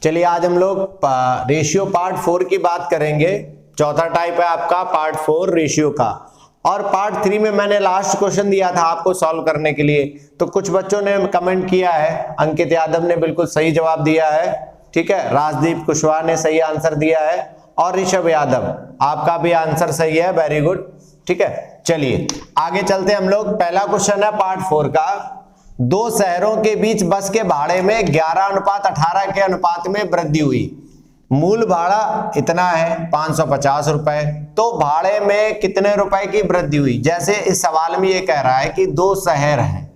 चलिए आज हम लोग रेशियो पार्ट 4 की बात करेंगे। चौथा टाइप है आपका पार्ट 4 रेशियो का। और पार्ट 3 में मैंने लास्ट क्वेश्चन दिया था आपको सॉल्व करने के लिए, तो कुछ बच्चों ने कमेंट किया है। अंकित यादव ने बिल्कुल सही जवाब दिया है, ठीक है। राजदीप कुशवाहा ने सही आंसर दिया है और ऋषभ यादव आपका भी आंसर सही है, वेरी गुड, ठीक है। चलिए आगे चलते हम लोग। पहला क्वेश्चन है पार्ट 4 का। दो शहरों के बीच बस के भाड़े में 11:18 के अनुपात में वृद्धि हुई। मूल भाड़ा इतना है 550 रुपए, तो भाड़े में कितने रुपए की वृद्धि हुई। जैसे इस सवाल में ये कह रहा है कि दो शहर हैं,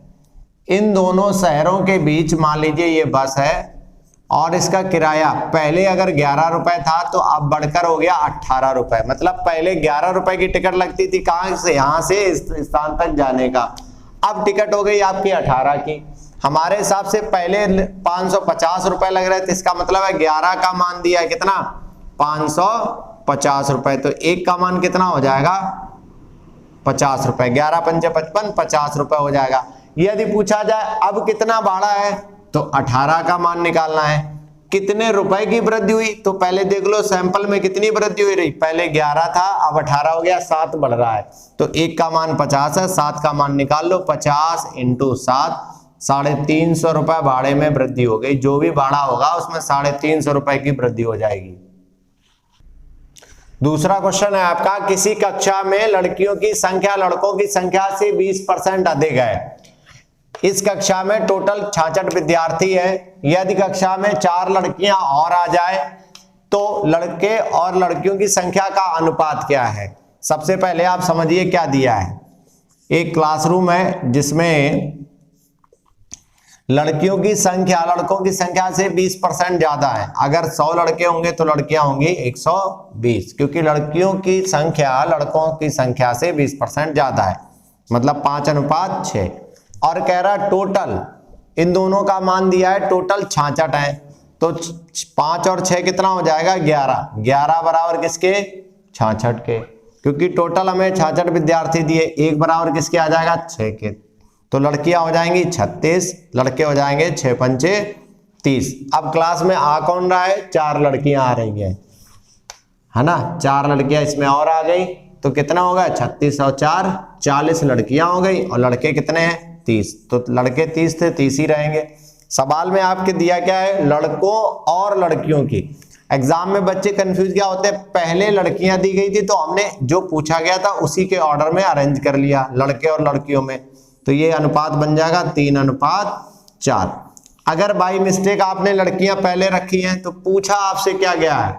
इन दोनों शहरों के बीच मान लीजिए ये बस है और इसका किराया पहले अगर 11 रुपए था तो अब बढ़कर हो गया 18 रुपए। मतलब पहले 11 रुपए की टिकट लगती थी, कहां से, यहां से इस स्थान तक जाने का। अब टिकट हो गई आपकी 18 की। हमारे हिसाब से पहले 550 रुपए लग रहे थे, इसका मतलब है 11 का मान दिया है कितना, 550 रुपए। तो एक का मान कितना हो जाएगा, 50 रुपए। 11 पंचे 55, 50 रुपए हो जाएगा। यदि पूछा जाए अब कितना भाड़ा है तो 18 का मान निकालना है। कितने रुपए की वृद्धि हुई, तो पहले देख लो सैंपल में कितनी वृद्धि हुई रही। पहले 11 था, अब 18 हो गया, 7 बढ़ रहा है। तो एक का मान 50 है, 7 का मान निकाल लो। 50 × 7, 350 रुपए भाड़े में वृद्धि हो गई। जो भी भाड़ा होगा उसमें 350 रुपए की वृद्धि हो जाएगी। दूसरा क्वेश्चन है आपका, किसी कक्षा में लड़कियों की संख्या लड़कों की संख्या से 20% अधिक है। इस कक्षा में टोटल 66 विद्यार्थी है। यदि कक्षा में 4 लड़कियां और आ जाए तो लड़के और लड़कियों की संख्या का अनुपात क्या है। सबसे पहले आप समझिए क्या दिया है। एक क्लासरूम है जिसमें लड़कियों की संख्या लड़कों की संख्या से 20% ज्यादा है। अगर 100 लड़के होंगे तो लड़कियां होंगी 120, क्योंकि लड़कियों की संख्या लड़कों की संख्या से 20% ज्यादा है, मतलब 5:6। और कह रहा टोटल इन दोनों का मान दिया है, टोटल 66 है। तो 5 और 6 कितना हो जाएगा, 11। 11 बराबर किसके, 66 के, क्योंकि टोटल हमें 66 विद्यार्थी दिए। 1 बराबर किसके आ जाएगा, 6 के। तो लड़कियां हो जाएंगी 36, लड़के हो जाएंगे 6 पंचे 30। अब क्लास में आ कौन रहा है, 4 लड़कियां आ रही हैं, है ना। 4 लड़कियां इसमें और आ गई तो कितना होगा, 36 और 4 40 लड़कियां हो गई और लड़के कितने हैं, 30। तो लड़के 30 थे, 30 ही रहेंगे। सवाल में आपके दिया क्या है, लड़कों और लड़कियों की। एग्जाम में बच्चे कंफ्यूज क्या होते हैं, पहले लड़कियां दी गई थी तो हमने जो पूछा गया था उसी के ऑर्डर में अरेंज कर लिया, लड़के और लड़कियों में। तो ये अनुपात बन जाएगा 3:4। अगर बाई मिस्टेक आपने लड़कियां पहले रखी हैं तो पूछा आपसे क्या गया है,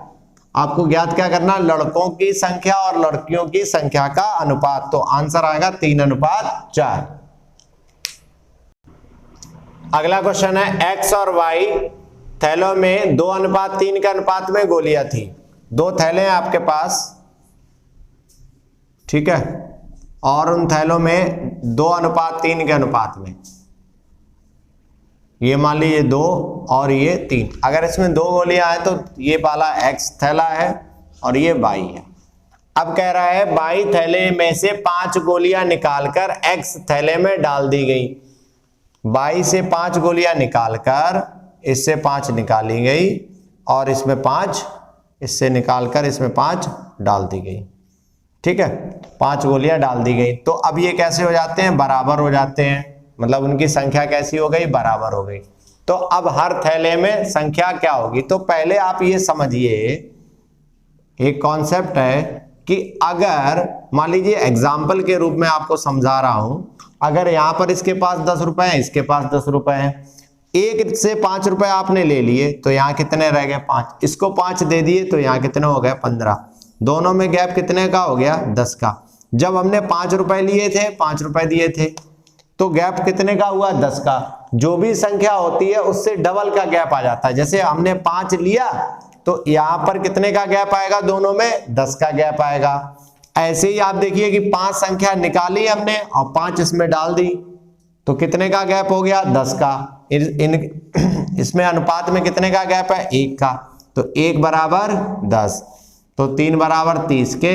आपको ज्ञात क्या करना, लड़कों की संख्या और लड़कियों की संख्या का अनुपात। तो आंसर आएगा 3:4। अगला क्वेश्चन है, एक्स और वाई थैलों में 2:3 के अनुपात में गोलियां थी। 2 थैले हैं आपके पास, ठीक है, और उन थैलों में 2:3 के अनुपात में, ये मान लीजिए 2 और ये 3। अगर इसमें 2 गोलियां हैं तो ये वाला एक्स थैला है और ये वाई है। अब कह रहा है वाई थैले में से 5 गोलियां निकालकर एक्स थैले में डाल दी गई। बाई से 5 गोलियां निकालकर इससे 5 निकाली गई और इसमें 5 इससे निकालकर इसमें 5 डाल दी गई, ठीक है। 5 गोलियां डाल दी गई। तो अब ये कैसे हो जाते हैं, बराबर हो जाते हैं। मतलब उनकी संख्या कैसी हो गई, बराबर हो गई। तो अब हर थैले में संख्या क्या होगी। तो पहले आप ये समझिए, एक कॉन्सेप्ट है कि अगर मान लीजिए एग्जाम्पल के रूप में आपको समझा रहा हूं, अगर यहां पर इसके पास 10 रुपए हैं, इसके पास 10 रुपए हैं, एक से 5 रुपए आपने ले लिए तो यहाँ कितने रह गए, 5। इसको 5 दे दिए तो यहाँ कितने हो गए, 15। दोनों में गैप कितने का हो गया, 10 का। जब हमने 5 रुपए लिए थे, 5 रुपए दिए थे, तो गैप कितने का हुआ, 10 का। जो भी संख्या होती है उससे डबल का गैप आ जाता है। जैसे हमने 5 लिया तो यहां पर कितने का गैप आएगा, दोनों में 10 का गैप आएगा। ऐसे ही आप देखिए कि 5 संख्या निकाली हमने और 5 इसमें डाल दी तो कितने का गैप हो गया, 10 का। इसमें अनुपात में कितने का गैप है, 1 का। तो 1 बराबर 10, तो 3 बराबर 30 के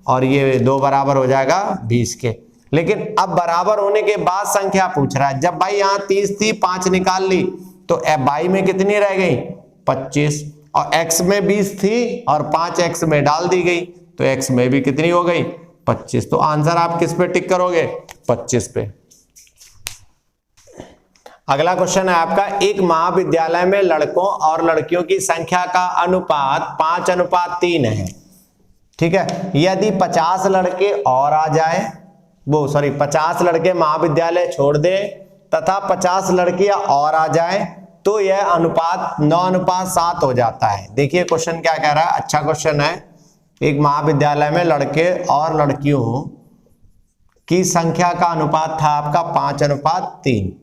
और ये 2 बराबर हो जाएगा 20 के। लेकिन अब बराबर होने के बाद संख्या पूछ रहा है। जब भाई यहाँ 30 थी, 5 निकाल ली तो बाई में कितनी रह गई, 25, और x में 20 थी और 5 x में डाल दी गई, तो x में भी कितनी हो गई 25। तो आंसर आप किस पे टिक करोगे 25 पे। अगला क्वेश्चन है आपका, एक महाविद्यालय में लड़कों और लड़कियों की संख्या का अनुपात 5:3 है, ठीक है। यदि 50 लड़के और आ जाए, 50 लड़के महाविद्यालय छोड़ दे तथा 50 लड़कियां और आ जाए तो यह अनुपात 9:7 हो जाता है। देखिए क्वेश्चन क्या कह रहा है, अच्छा क्वेश्चन है। एक महाविद्यालय में लड़के और लड़कियों की संख्या का अनुपात था आपका 5:3।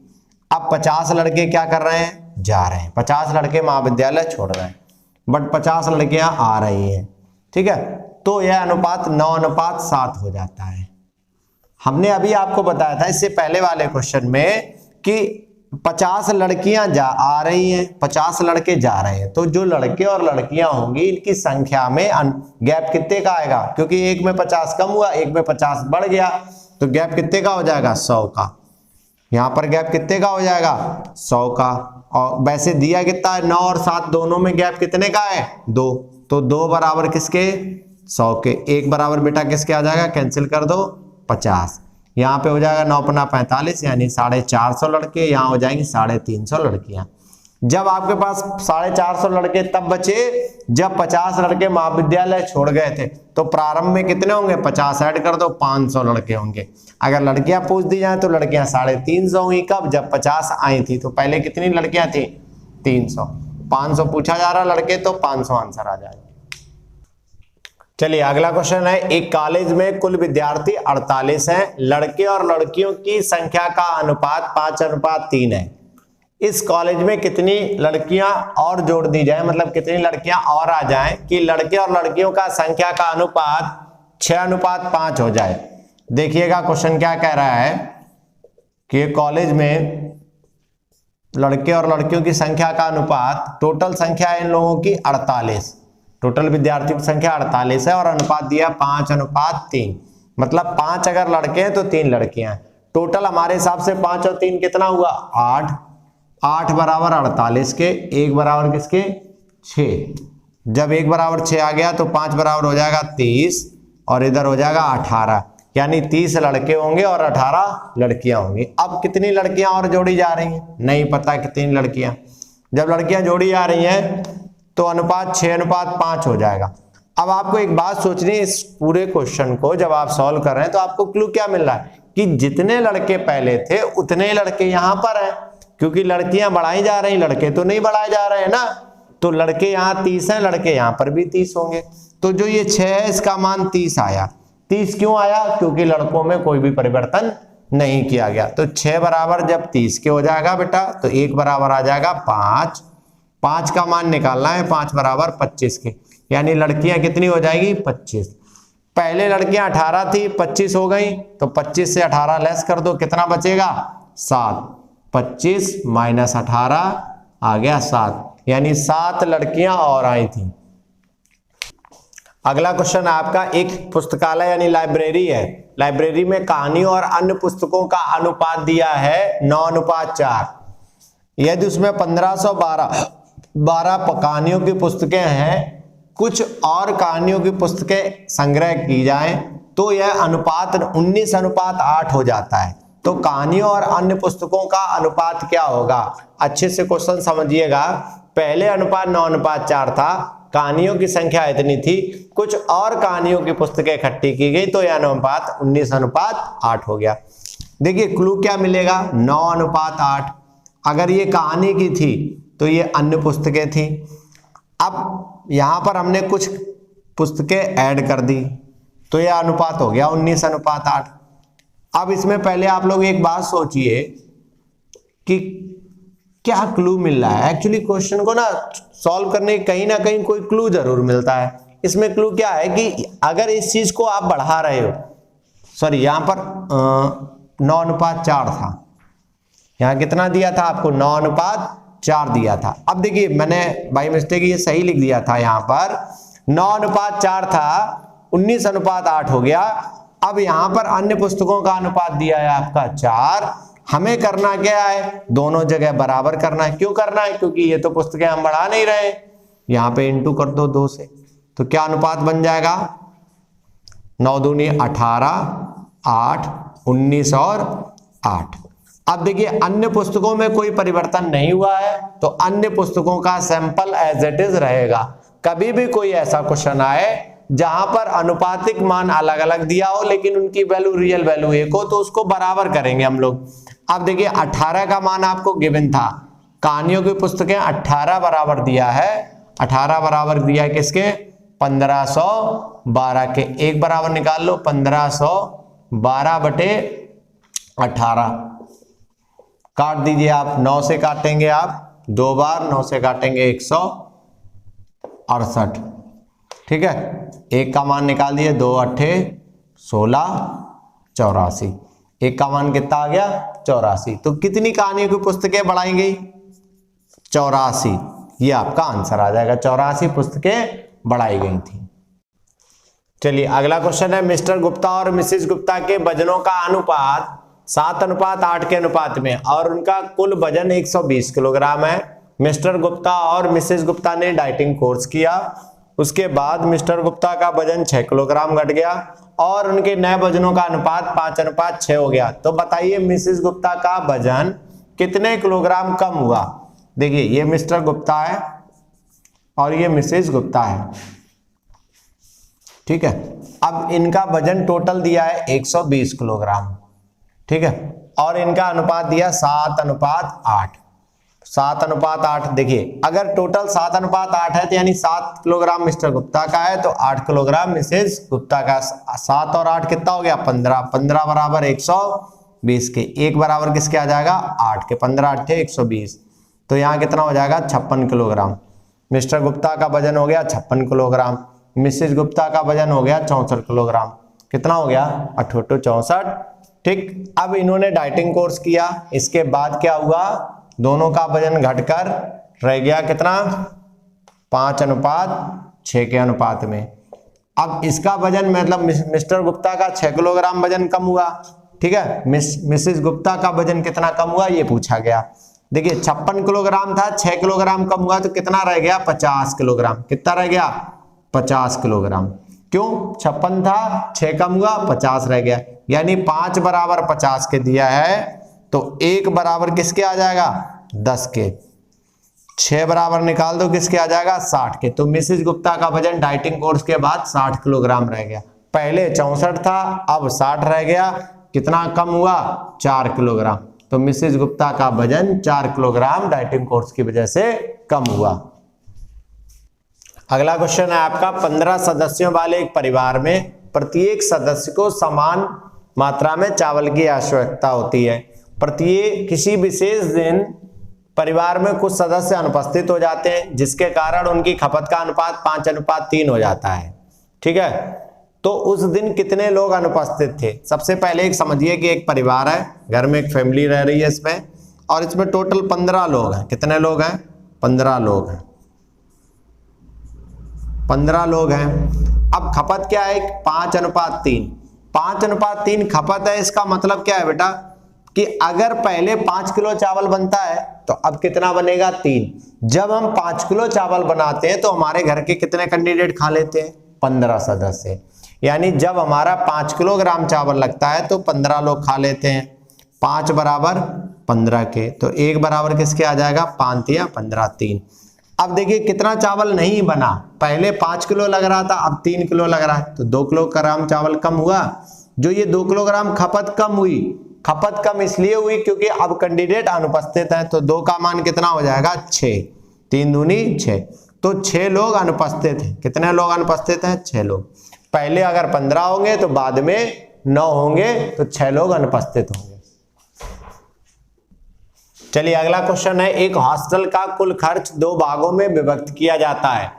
अब 50 लड़के क्या कर रहे हैं, जा रहे हैं। 50 लड़के महाविद्यालय छोड़ रहे हैं, बट 50 लड़कियां आ रही हैं, ठीक है। तो यह अनुपात 9:7 हो जाता है। हमने अभी आपको बताया था इससे पहले वाले क्वेश्चन में कि 50 लड़कियां आ रही हैं, 50 लड़के जा रहे हैं, तो जो लड़के और लड़कियां होंगी इनकी संख्या में गैप कितने का आएगा, क्योंकि एक में 50 कम हुआ, एक में 50 बढ़ गया, तो गैप कितने का हो जाएगा 100 का। यहां पर गैप कितने का हो जाएगा 100 का। और वैसे दिया कितना है 9 और 7 दोनों में गैप कितने का है 2, तो 2 बराबर किसके 100 के। 1 बराबर बेटा किसके आ जाएगा, कैंसिल कर दो 50। यहाँ पे हो जाएगा 9×45 यानी 450 लड़के, यहाँ हो जाएंगे 350 लड़कियां। जब आपके पास 450 लड़के तब बचे जब 50 लड़के महाविद्यालय छोड़ गए थे, तो प्रारंभ में कितने होंगे 50 ऐड कर दो 500 लड़के होंगे। अगर लड़कियां पूछ दी जाए तो लड़कियां 350 हुई, कब, जब 50 आई थी। तो पहले कितनी लड़कियां थी 300, 500 पूछा जा रहा लड़के, तो 500 आंसर आ जाएगा। चलिए अगला क्वेश्चन है, एक कॉलेज में कुल विद्यार्थी 48 हैं, लड़के और लड़कियों की संख्या का अनुपात 5:3 है। इस कॉलेज में कितनी लड़कियां और जोड़ दी जाए, मतलब कितनी लड़कियां और आ जाएं कि लड़के और लड़कियों का संख्या का अनुपात 6:5 हो जाए। देखिएगा क्वेश्चन क्या कह रहा है कि कॉलेज में लड़के और लड़कियों की संख्या का अनुपात, टोटल संख्या है इन लोगों की 48, टोटल विद्यार्थियों की संख्या 48 है और अनुपात दिया 5:3, मतलब 5 अगर लड़के हैं तो 3 लड़कियां हैं। टोटल हमारे हिसाब से 5 और 3 कितना हुआ 8, 8 बराबर 48 के, 1 बराबर किसके 6। जब 1 बराबर 6 आ गया तो 5 बराबर हो जाएगा 30 और इधर हो जाएगा 18, यानी 30 लड़के होंगे और 18 लड़कियां होंगी। अब कितनी लड़कियां और जोड़ी जा रही हैं, नहीं पता कितनी लड़कियां। जब लड़कियां जोड़ी जा रही हैं तो अनुपात 6:5 हो जाएगा। अब आपको एक बात सोचनी है, इस पूरे क्वेश्चन को जब आप सॉल्व कर रहे हैं तो आपको क्लू क्या मिल रहा है कि जितने लड़के पहले थे उतने लड़के यहां पर हैं, क्योंकि लड़कियां बढ़ाई जा रही, लड़के तो नहीं बढ़ाए जा रहे हैं ना। तो लड़के यहाँ 30 हैं, लड़के यहाँ पर भी 30 होंगे। तो जो ये 6 है इसका मान 30 आया। 30 क्यों आया, क्योंकि लड़कों में कोई भी परिवर्तन नहीं किया गया। तो 6 बराबर जब 30 के हो जाएगा बेटा, तो 1 बराबर आ जाएगा 5, 5 का मान निकालना है, 5 बराबर 25 के, यानी लड़कियां कितनी हो जाएगी 25। पहले लड़कियां 18 थी, 25 हो गई, तो 25 से 18 लेस कर दो, कितना बचेगा 7, 25 माइनस 18 आ गया 7, यानी 7 लड़कियां और आई थी। अगला क्वेश्चन आपका, एक पुस्तकालय यानी लाइब्रेरी है, लाइब्रेरी में कहानी और अन्य पुस्तकों का अनुपात दिया है 9:4। यदि उसमें 1512 कहानियों की पुस्तकें हैं, कुछ और कहानियों की पुस्तकें संग्रह की जाएं, तो यह अनुपात 19:8 हो जाता है। तो कहानियों और अन्य पुस्तकों का अनुपात क्या होगा, अच्छे से क्वेश्चन समझिएगा। पहले अनुपात 9:4 था, कहानियों की संख्या इतनी थी, कुछ और कहानियों की पुस्तकें इकट्ठी की गई तो यह अनुपात 19:8 हो गया। देखिए क्लू क्या मिलेगा, 9:8। अगर ये कहानी की थी तो ये अन्य पुस्तकें थी। अब यहां पर हमने कुछ पुस्तकें ऐड कर दी तो यह अनुपात हो गया 19:8। अब इसमें पहले आप लोग एक बात सोचिए कि क्या क्लू मिल रहा है। एक्चुअली क्वेश्चन को ना सॉल्व करने कहीं ना कहीं कोई क्लू जरूर मिलता है। इसमें क्लू क्या है कि अगर इस चीज को आप बढ़ा रहे हो, सॉरी यहां पर 9:4 था, यहां कितना दिया था आपको 9:4 दिया था। अब देखिए मैंने बाई मिस्टेक ये सही लिख दिया था, यहां पर 9:4 था, 19:8 हो गया। अब यहां पर अन्य पुस्तकों का अनुपात दिया है आपका 4, हमें करना क्या है, दोनों जगह बराबर करना है। क्यों करना है, क्योंकि ये तो पुस्तकें हम बढ़ा नहीं रहे, यहां पे इंटू कर दो 2 से, तो क्या अनुपात बन जाएगा, 9 दूनी 18, 8, 19 और 8। अब देखिए अन्य पुस्तकों में कोई परिवर्तन नहीं हुआ है, तो अन्य पुस्तकों का सैंपल एज इट इज रहेगा। कभी भी कोई ऐसा क्वेश्चन आए जहां पर अनुपातिक मान अलग अलग दिया हो लेकिन उनकी वैल्यू रियल वैल्यू एक हो, तो उसको बराबर करेंगे हम लोग। अब देखिए 18 का मान आपको गिवन था, कहानियों की पुस्तकें 18 बराबर दिया है, 18 बराबर दिया है किसके, 1512 के। एक बराबर निकाल लो, 1512 बटे 18, काट दीजिए आप, 9 से काटेंगे आप 2 बार, 9 से काटेंगे 168, ठीक है। एक का मान निकाल दिए, 2 अट्ठे 16, 84, एक का मान कितना आ गया, 84। तो कितनी कहानियों की पुस्तकें बढ़ाई गई, 84, ये आपका आंसर आ जाएगा, 84 पुस्तकें बढ़ाई गई थी। चलिए अगला क्वेश्चन है, मिस्टर गुप्ता और मिसेस गुप्ता के वजनों का अनुपात 7:8 के अनुपात में और उनका कुल वजन 120 किलोग्राम है। मिस्टर गुप्ता और मिसेस गुप्ता ने डाइटिंग कोर्स किया, उसके बाद मिस्टर गुप्ता का वजन 6 किलोग्राम घट गया और उनके नए वजनों का अनुपात 5:6 हो गया। तो बताइए मिसेस गुप्ता का वजन कितने किलोग्राम कम हुआ। देखिए ये मिस्टर गुप्ता है और ये मिसेस गुप्ता है, ठीक है। अब इनका वजन टोटल दिया है 120 किलोग्राम, ठीक है, और इनका अनुपात दिया 7:8, 7:8। देखिए अगर टोटल 7:8 है तो यानी 7 किलोग्राम मिस्टर गुप्ता का है तो 8 किलोग्राम मिसेस गुप्ता का। 7 और 8 कितना हो गया, 15, 15 बराबर 120 के, एक बराबर किसके आ जाएगा, 8 के, 15 8 120, तो यहाँ कितना हो जाएगा 56 किलोग्राम। मिस्टर गुप्ता का वजन हो गया 56 किलोग्राम, मिसेस गुप्ता का वजन हो गया 64 किलोग्राम, कितना हो गया 8 64, ठीक। अब इन्होंने डाइटिंग कोर्स किया, इसके बाद क्या हुआ, दोनों का वजन घटकर रह गया कितना, 5:6 के अनुपात में। अब इसका वजन मतलब मिस्टर गुप्ता का 6 किलोग्राम वजन कम हुआ, ठीक है, मिसेस गुप्ता का वजन कितना कम हुआ ये पूछा गया। देखिए 56 किलोग्राम था, 6 किलोग्राम कम हुआ तो कितना रह गया, 50 किलोग्राम, कितना रह गया 50 किलोग्राम। क्यों, 56 था, 6 कम हुआ, 50 रह गया, यानी 5 बराबर 50 के दिया है तो 1 बराबर किसके आ जाएगा, 10 के। 6 बराबर निकाल दो किसके आ जाएगा, 60 के। तो मिसेस गुप्ता का वजन डाइटिंग कोर्स के बाद 60 किलोग्राम रह गया, पहले 64 था अब 60 रह गया, कितना कम हुआ, 4 किलोग्राम। तो मिसेस गुप्ता का वजन 4 किलोग्राम डाइटिंग कोर्स की वजह से कम हुआ। अगला क्वेश्चन है आपका, 15 सदस्यों वाले एक परिवार में प्रत्येक सदस्य को समान मात्रा में चावल की आवश्यकता होती है। प्रत्येक किसी विशेष दिन परिवार में कुछ सदस्य अनुपस्थित हो जाते हैं जिसके कारण उनकी खपत का अनुपात 5:3 हो जाता है, ठीक है। तो उस दिन कितने लोग अनुपस्थित थे। सबसे पहले एक समझिए कि एक परिवार है, घर में एक फैमिली रह रही है इसमें, और इसमें टोटल 15 लोग हैं। कितने लोग हैं, 15 लोग हैं, 15 लोग हैं। अब खपत क्या है, 5:3, 5:3 खपत है। इसका मतलब क्या है बेटा कि अगर पहले 5 किलो चावल बनता है तो अब कितना बनेगा, 3। जब हम 5 किलो चावल बनाते हैं तो हमारे घर के कितने कैंडिडेट खा लेते हैं, 15 सदस्य। यानी जब हमारा 5 किलोग्राम चावल लगता है तो 15 लोग खा लेते हैं। 5 बराबर 15 के, तो 1 बराबर किसके आ जाएगा, 5 या 15 3। अब देखिए कितना चावल नहीं बना, पहले 5 किलो लग रहा था अब 3 किलो लग रहा है, तो 2 किलोग्राम चावल कम हुआ। जो ये 2 किलोग्राम खपत कम हुई, खपत कम इसलिए हुई क्योंकि अब कैंडिडेट अनुपस्थित है, तो 2 का मान कितना हो जाएगा, 6, 3 दूनी 6, तो 6 लोग अनुपस्थित हैं। कितने लोग अनुपस्थित हैं, 6 लोग। पहले अगर 15 होंगे तो बाद में 9 होंगे, तो 6 लोग अनुपस्थित होंगे। चलिए अगला क्वेश्चन है, एक हॉस्टल का कुल खर्च 2 भागों में विभक्त किया जाता है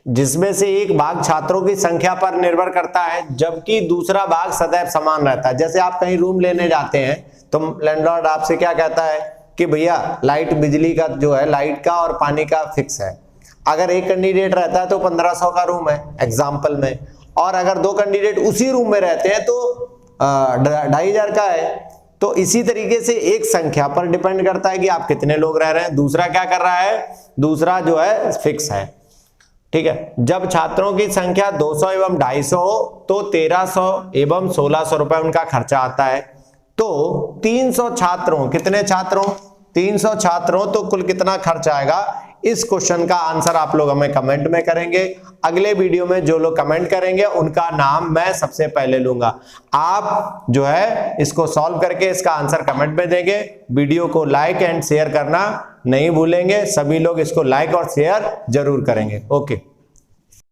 जिसमें से एक भाग छात्रों की संख्या पर निर्भर करता है जबकि दूसरा भाग सदैव समान रहता है। जैसे आप कहीं रूम लेने जाते हैं तो लैंडलॉर्ड आपसे क्या कहता है कि भैया लाइट, बिजली का जो है, लाइट का और पानी का फिक्स है। अगर एक कैंडिडेट रहता है तो 1500 का रूम है एग्जाम्पल में, और अगर 2 कैंडिडेट उसी रूम में रहते हैं तो 2500 का है। तो इसी तरीके से एक संख्या पर डिपेंड करता है कि आप कितने लोग रह रहे हैं। दूसरा क्या कर रहा है, दूसरा जो है फिक्स है, ठीक है। जब छात्रों की संख्या 200 एवं 250 हो तो 1300 एवं 1600 रुपए उनका खर्चा आता है। तो 300 छात्रों, कितने छात्रों, 300 छात्रों, तो कुल कितना खर्च आएगा। इस क्वेश्चन का आंसर आप लोग हमें कमेंट में करेंगे। अगले वीडियो में जो लोग कमेंट करेंगे उनका नाम मैं सबसे पहले लूंगा। आप जो है इसको सॉल्व करके इसका आंसर कमेंट में देंगे। वीडियो को लाइक एंड शेयर करना नहीं भूलेंगे। सभी लोग इसको लाइक और शेयर जरूर करेंगे। ओके।